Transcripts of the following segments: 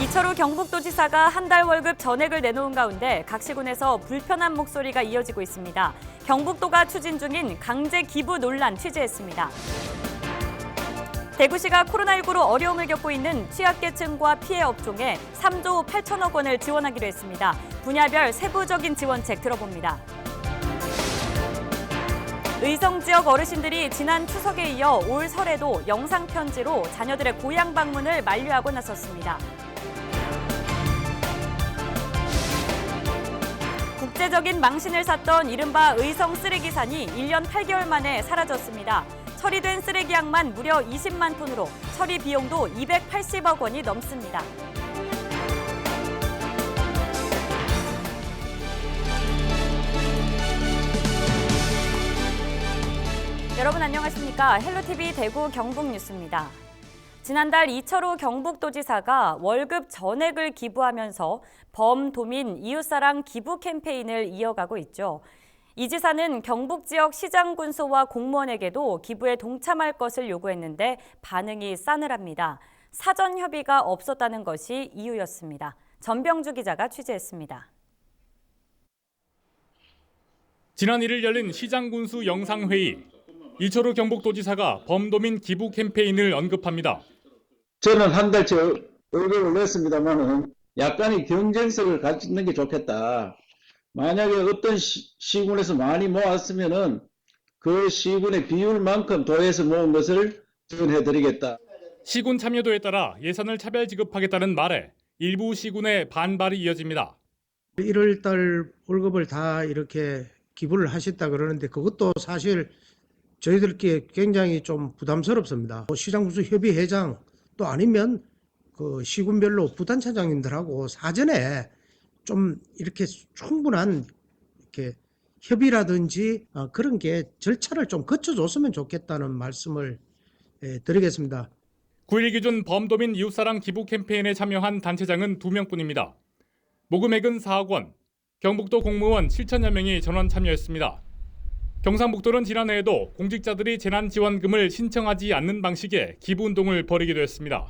이철우 경북도지사가 한 달 월급 전액을 내놓은 가운데 각 시군에서 불편한 목소리가 이어지고 있습니다. 경북도가 추진 중인 강제 기부 논란 취재했습니다. 대구시가 코로나19로 어려움을 겪고 있는 취약계층과 피해 업종에 3조 8천억 원을 지원하기로 했습니다. 분야별 세부적인 지원책 들어봅니다. 의성 지역 어르신들이 지난 추석에 이어 올 설에도 영상편지로 자녀들의 고향 방문을 만류하고 나섰습니다. 국제적인 망신을 샀던 이른바 의성 쓰레기산이 1년 8개월 만에 사라졌습니다. 처리된 쓰레기양만 무려 20만 톤으로 처리 비용도 280억 원이 넘습니다. 여러분 안녕하십니까? 헬로티비 대구 경북뉴스입니다. 지난달 이철우 경북도지사가 월급 전액을 기부하면서 범도민 이웃사랑 기부 캠페인을 이어가고 있죠. 이 지사는 경북 지역 시장 군소와 공무원에게도 기부에 동참할 것을 요구했는데 반응이 싸늘합니다. 사전 협의가 없었다는 것이 이유였습니다. 전병주 기자가 취재했습니다. 지난 1일 열린 시장 군수 영상회의. 이철우 경북도지사가 범도민 기부 캠페인을 언급합니다. 저는 한 달째 월급을 냈습니다만은 약간의 경쟁성을 갖는 게 좋겠다. 만약에 어떤 시군에서 많이 모았으면은 그 시군의 비율만큼 도에서 모은 것을 지원해드리겠다. 시군 참여도에 따라 예산을 차별 지급하겠다는 말에 일부 시군의 반발이 이어집니다. 1월 달 월급을 다 이렇게 기부를 하셨다 그러는데 그것도 사실 저희들께 굉장히 좀 부담스럽습니다. 시장군수 협의회장 또 아니면 그 시군별로 부단차장님들하고 사전에 좀 이렇게 충분한 이렇게 협의라든지 그런 게 절차를 좀 거쳐줬으면 좋겠다는 말씀을 드리겠습니다. 9일 기준 범도민 이웃사랑 기부 캠페인에 참여한 단체장은 2명뿐입니다. 모금액은 4억 원, 경북도 공무원 7천여 명이 전원 참여했습니다. 경상북도는 지난해에도 공직자들이 재난지원금을 신청하지 않는 방식의 기부운동을 벌이기도 했습니다.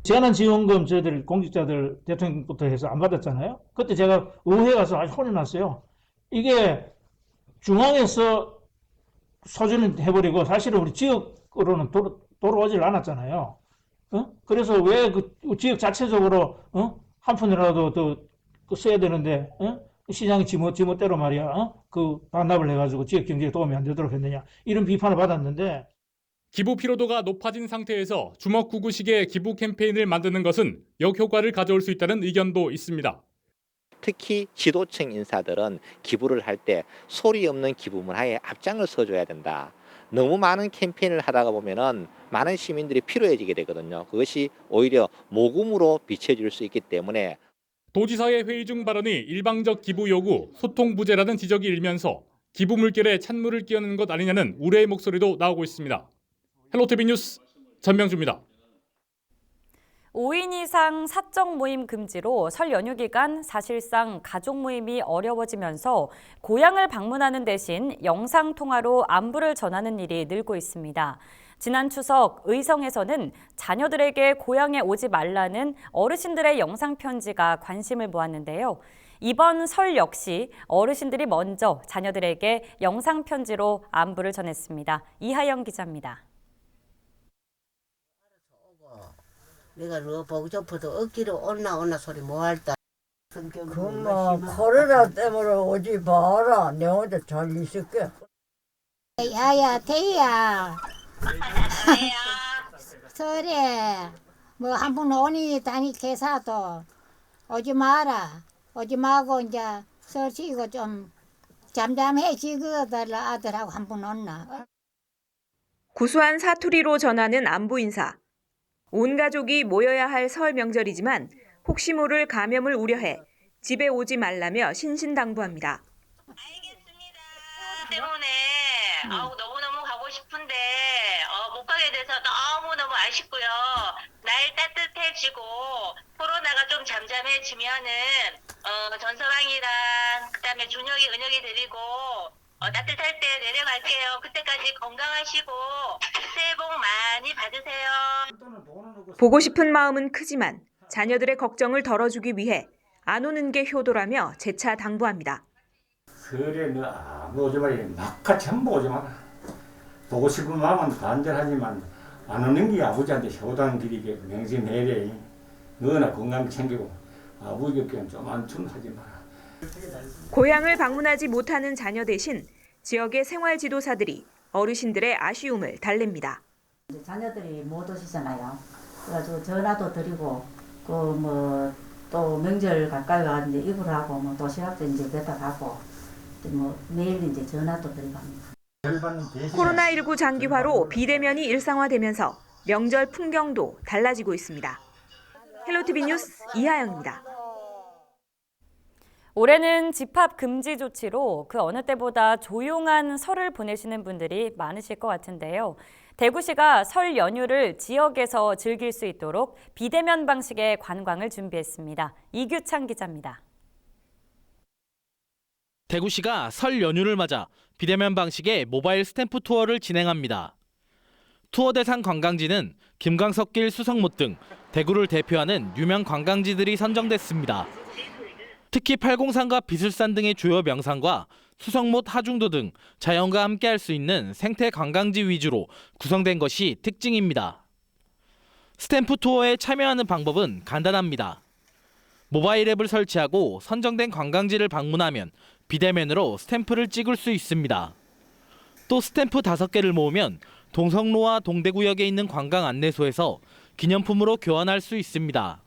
재난지원금 저희들 공직자들 대통령부터 해서 안 받았잖아요. 그때 제가 의회에 가서 아주 혼이 났어요. 이게 중앙에서 소진을 해버리고 사실은 우리 지역으로는 돌아오질 않았잖아요. 그래서 왜 그 지역 자체적으로 한 푼이라도 더 써야 되는데 시장이 지멋대로 말이야 그 반납을 해가지고 지역 경제에 도움이 안 되도록 했느냐 이런 비판을 받았는데 기부 피로도가 높아진 상태에서 주먹구구식의 기부 캠페인을 만드는 것은 역효과를 가져올 수 있다는 의견도 있습니다. 특히 지도층 인사들은 기부를 할 때 소리 없는 기부 문화에 앞장을 서줘야 된다. 너무 많은 캠페인을 하다가 보면은 많은 시민들이 피로해지게 되거든요. 그것이 오히려 모금으로 비춰질 수 있기 때문에 도지사의 회의 중 발언이 일방적 기부 요구, 소통 부재라는 지적이 일면서 기부 물결에 찬물을 끼얹는 것 아니냐는 우려의 목소리도 나오고 있습니다. 헬로티비 뉴스 전명주입니다. 5인 이상 사적 모임 금지로 설 연휴 기간 사실상 가족 모임이 어려워지면서 고향을 방문하는 대신 영상통화로 안부를 전하는 일이 늘고 있습니다. 지난 추석 의성에서는 자녀들에게 고향에 오지 말라는 어르신들의 영상편지가 관심을 모았는데요. 이번 설 역시 어르신들이 먼저 자녀들에게 영상편지로 안부를 전했습니다. 이하영 기자입니다. 내가 너 보고 싶어도 억지로 온나 소리 뭐 할다. 그만 코로나 때문에 오지 마라. 내 혼자 잘 있을게. 야야 태희야. 설에 뭐 한 분 오니 다니 계사도 오지 마라. 오지 마고 이제 설 쉬고 좀 잠잠해지고 달라 아들하고 한 분 온나. 구수한 사투리로 전하는 안부 인사. 온 가족이 모여야 할 설 명절이지만 혹시 모를 감염을 우려해 집에 오지 말라며 신신당부합니다. 알겠습니다. 때문에 너무너무 가고 싶은데 못 가게 돼서 너무너무 아쉽고요. 날 따뜻해지고 코로나가 좀 잠잠해지면은 전서방이랑 그다음에 준혁이, 은혁이 데리고 따뜻할 때 내려갈게요. 그때까지 건강하시고 새해 복 많이 받으세요. 보고 싶은 마음은 크지만 자녀들의 걱정을 덜어주기 위해 안 오는 게 효도라며 재차 당부합니다. 설에 너 아무 오지 마라. 막같이 한번 오지 마라. 보고 싶은 마음은 간절하지만 안 오는 게 아버지한테 효도하는 길이게 명심해야. 너나 건강 챙기고 아버지 곁에 좀 안순하지 마라. 고향을 방문하지 못하는 자녀 대신 지역의 생활 지도사들이 어르신들의 아쉬움을 달랩니다. 자녀들이 못 오시잖아요. 그래가지고 전화도 드리고 또 명절 가까이 가는데 이불하고 도시락도 이제 배다 가고 매일 이제 전화도 드리고 합니다. 코로나19 장기화로 비대면이 일상화되면서 명절 풍경도 달라지고 있습니다. 헬로티비 뉴스 이하영입니다. 올해는 집합 금지 조치로 그 어느 때보다 조용한 설을 보내시는 분들이 많으실 것 같은데요. 대구시가 설 연휴를 지역에서 즐길 수 있도록 비대면 방식의 관광을 준비했습니다. 이규창 기자입니다. 대구시가 설 연휴를 맞아 비대면 방식의 모바일 스탬프 투어를 진행합니다. 투어 대상 관광지는 김광석길 수성못 등 대구를 대표하는 유명 관광지들이 선정됐습니다. 특히 팔공산과 비술산 등의 주요 명산과 수성못 하중도 등 자연과 함께할 수 있는 생태 관광지 위주로 구성된 것이 특징입니다. 스탬프 투어에 참여하는 방법은 간단합니다. 모바일 앱을 설치하고 선정된 관광지를 방문하면 비대면으로 스탬프를 찍을 수 있습니다. 또 스탬프 5개를 모으면 동성로와 동대구역에 있는 관광 안내소에서 기념품으로 교환할 수 있습니다.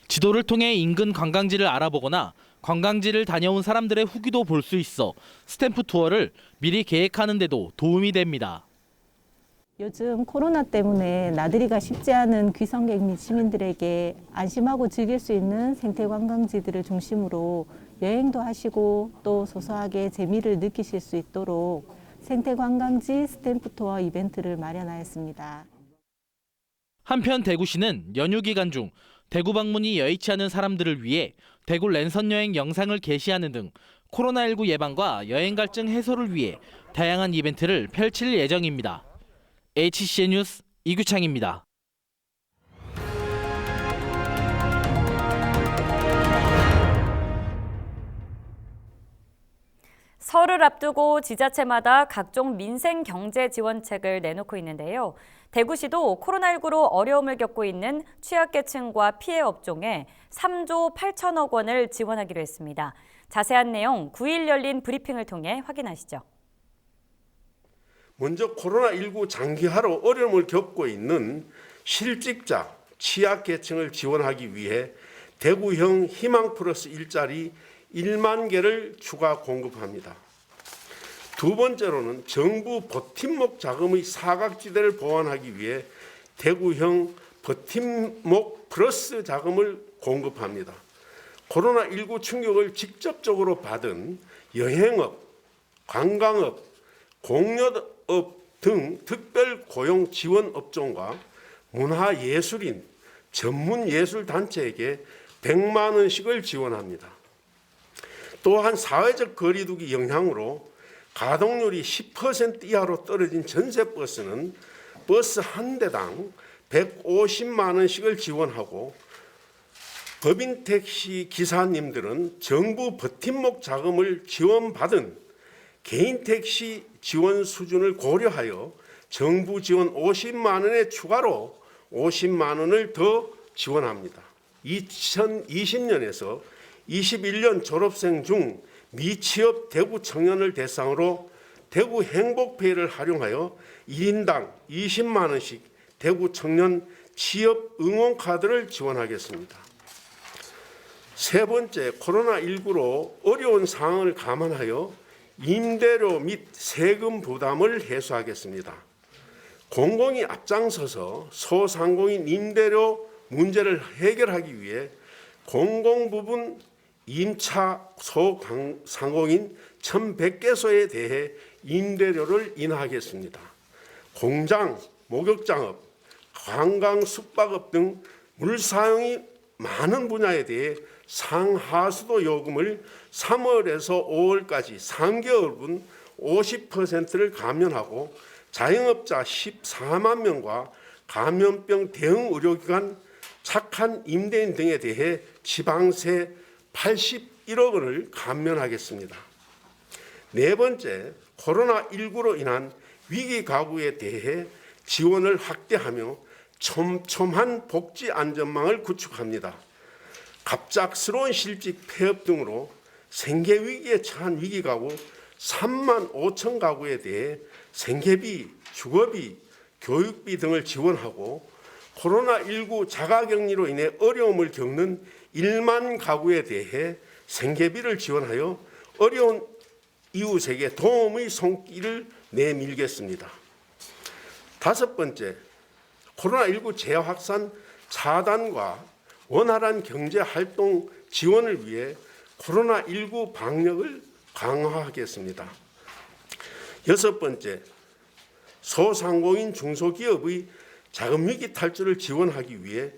지도를 통해 인근 관광지를 알아보거나 관광지를 다녀온 사람들의 후기도 볼 수 있어 스탬프 투어를 미리 계획하는 데도 도움이 됩니다. 요즘 코로나 때문에 나들이가 쉽지 않은 귀성객 및 시민들에게 안심하고 즐길 수 있는 생태 관광지들을 중심으로 여행도 하시고 또 소소하게 재미를 느끼실 수 있도록 생태 관광지 스탬프 투어 이벤트를 마련하였습니다. 한편 대구시는 연휴 기간 중 대구 방문이 여의치 않은 사람들을 위해 대구 랜선 여행 영상을 게시하는 등 코로나19 예방과 여행 갈증 해소를 위해 다양한 이벤트를 펼칠 예정입니다. HCN 뉴스 이규창입니다. 설을 앞두고 지자체마다 각종 민생 경제 지원책을 내놓고 있는데요. 대구시도 코로나19로 어려움을 겪고 있는 취약계층과 피해 업종에 3조 8천억 원을 지원하기로 했습니다. 자세한 내용 9일 열린 브리핑을 통해 확인하시죠. 먼저 코로나19 장기화로 어려움을 겪고 있는 실직자, 취약계층을 지원하기 위해 대구형 희망 플러스 일자리 1만 개를 추가 공급합니다. 두 번째로는 정부 버팀목 자금의 사각지대를 보완하기 위해 대구형 버팀목 플러스 자금을 공급합니다. 코로나19 충격을 직접적으로 받은 여행업, 관광업, 공여업 등 특별 고용 지원 업종과 문화예술인, 전문예술단체에게 100만 원씩을 지원합니다. 또한 사회적 거리두기 영향으로 가동률이 10% 이하로 떨어진 전세버스는 버스 한 대당 150만 원씩을 지원하고 법인 택시 기사님들은 정부 버팀목 자금을 지원받은 개인 택시 지원 수준을 고려하여 정부 지원 50만 원에 추가로 50만 원을 더 지원합니다. 2020년에서 21년 졸업생 중 미취업 대구 청년을 대상으로 대구 행복페이를 활용하여 1인당 20만 원씩 대구 청년 취업 응원 카드를 지원하겠습니다. 세 번째, 코로나19로 어려운 상황을 감안하여 임대료 및 세금 부담을 해소하겠습니다. 공공이 앞장서서 소상공인 임대료 문제를 해결하기 위해 공공부분 임차 소상공인 1,100개소에 대해 임대료를 인하하겠습니다. 공장, 목욕장업, 관광 숙박업 등 물사용이 많은 분야에 대해 상하수도 요금을 3월에서 5월까지 3개월분 50%를 감면하고 자영업자 14만 명과 감염병 대응 의료기관 착한 임대인 등에 대해 지방세 81억 원을 감면하겠습니다. 네 번째, 코로나19로 인한 위기 가구에 대해 지원을 확대하며 촘촘한 복지 안전망을 구축합니다. 갑작스러운 실직 폐업 등으로 생계 위기에 처한 위기 가구 3만 5천 가구에 대해 생계비, 주거비, 교육비 등을 지원하고 코로나19 자가격리로 인해 어려움을 겪는 1만 가구에 대해 생계비를 지원하여 어려운 이웃에게 도움의 손길을 내밀겠습니다. 다섯 번째, 코로나19 재확산 차단과 원활한 경제활동 지원을 위해 코로나19 방역을 강화하겠습니다. 여섯 번째, 소상공인 중소기업의 자금위기 탈출을 지원하기 위해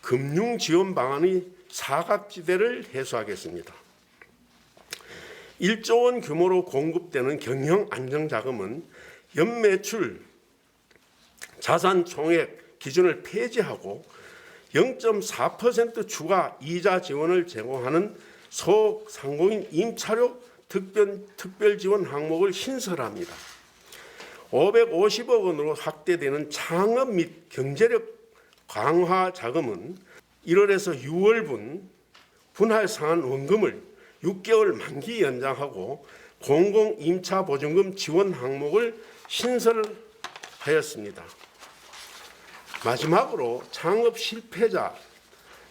금융지원 방안의 사각지대를 해소하겠습니다. 1조 원 규모로 공급되는 경영안정자금은 연매출 자산 총액 기준을 폐지하고 0.4% 추가 이자 지원을 제공하는 소상공인 임차료 특별 지원 항목을 신설합니다. 550억 원으로 확대되는 창업 및 경제력 강화 자금은 1월에서 6월분 분할 상환 원금을 6개월 만기 연장하고 공공 임차 보증금 지원 항목을 신설하였습니다. 마지막으로 창업 실패자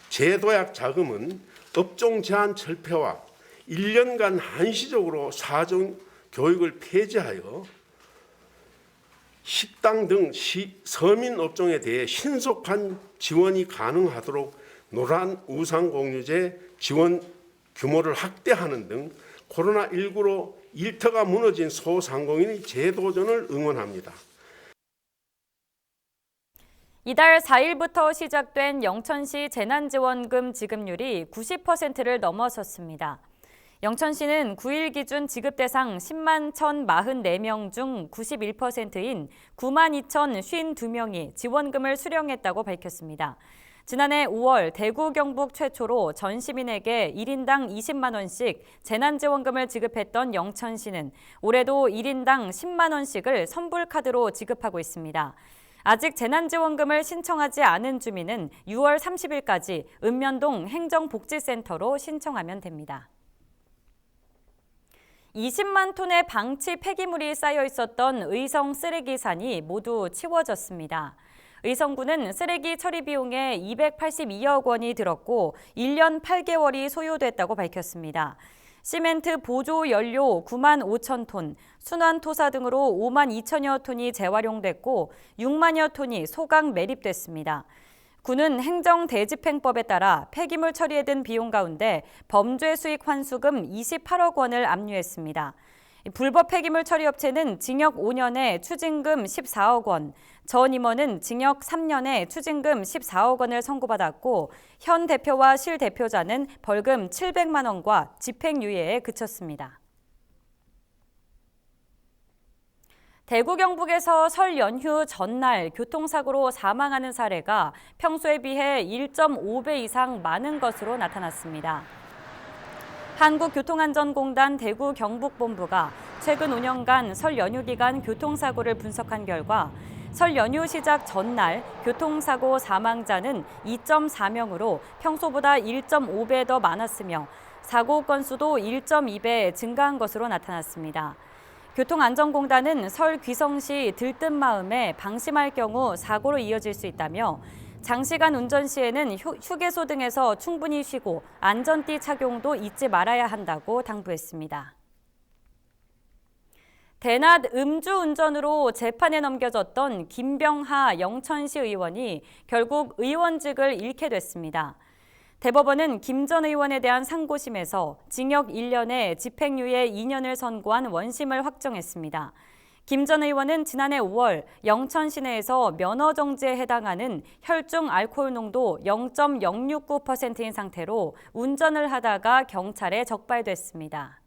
재도약 자금은 업종 제한 철폐와 1년간 한시적으로 사전 교육을 폐지하여 식당 등 서민 업종에 대해 신속한 지원이 가능하도록 노란우산공유제 지원 규모를 확대하는 등 코로나19로 일터가 무너진 소상공인의 재도전을 응원합니다. 이달 4일부터 시작된 영천시 재난지원금 지급률이 90%를 넘어섰습니다. 영천시는 9일 기준 지급 대상 10만 1,044명 중 91%인 9만 2,052명이 지원금을 수령했다고 밝혔습니다. 지난해 5월 대구 경북 최초로 전 시민에게 1인당 20만 원씩 재난지원금을 지급했던 영천시는 올해도 1인당 10만 원씩을 선불카드로 지급하고 있습니다. 아직 재난지원금을 신청하지 않은 주민은 6월 30일까지 읍면동 행정복지센터로 신청하면 됩니다. 20만 톤의 방치 폐기물이 쌓여 있었던 의성 쓰레기산이 모두 치워졌습니다. 의성구는 쓰레기 처리 비용에 282억 원이 들었고 1년 8개월이 소요됐다고 밝혔습니다. 시멘트 보조 연료 9만 5천 톤, 순환토사 등으로 5만 2천여 톤이 재활용됐고 6만여 톤이 소각 매립됐습니다. 구는 행정대집행법에 따라 폐기물 처리에 든 비용 가운데 범죄 수익 환수금 28억 원을 압류했습니다. 불법 폐기물 처리 업체는 징역 5년에 추징금 14억 원, 전 임원은 징역 3년에 추징금 14억 원을 선고받았고 현 대표와 실 대표자는 벌금 700만 원과 집행유예에 그쳤습니다. 대구 경북에서 설 연휴 전날 교통사고로 사망하는 사례가 평소에 비해 1.5배 이상 많은 것으로 나타났습니다. 한국교통안전공단 대구 경북본부가 최근 5년간 설 연휴 기간 교통사고를 분석한 결과 설 연휴 시작 전날 교통사고 사망자는 2.4명으로 평소보다 1.5배 더 많았으며 사고 건수도 1.2배 증가한 것으로 나타났습니다. 교통안전공단은 설 귀성 시 들뜬 마음에 방심할 경우 사고로 이어질 수 있다며 장시간 운전 시에는 휴게소 등에서 충분히 쉬고 안전띠 착용도 잊지 말아야 한다고 당부했습니다. 대낮 음주운전으로 재판에 넘겨졌던 김병하 영천시 의원이 결국 의원직을 잃게 됐습니다. 대법원은 김 전 의원에 대한 상고심에서 징역 1년에 집행유예 2년을 선고한 원심을 확정했습니다. 김 전 의원은 지난해 5월 영천 시내에서 면허 정지에 해당하는 혈중 알코올 농도 0.069%인 상태로 운전을 하다가 경찰에 적발됐습니다.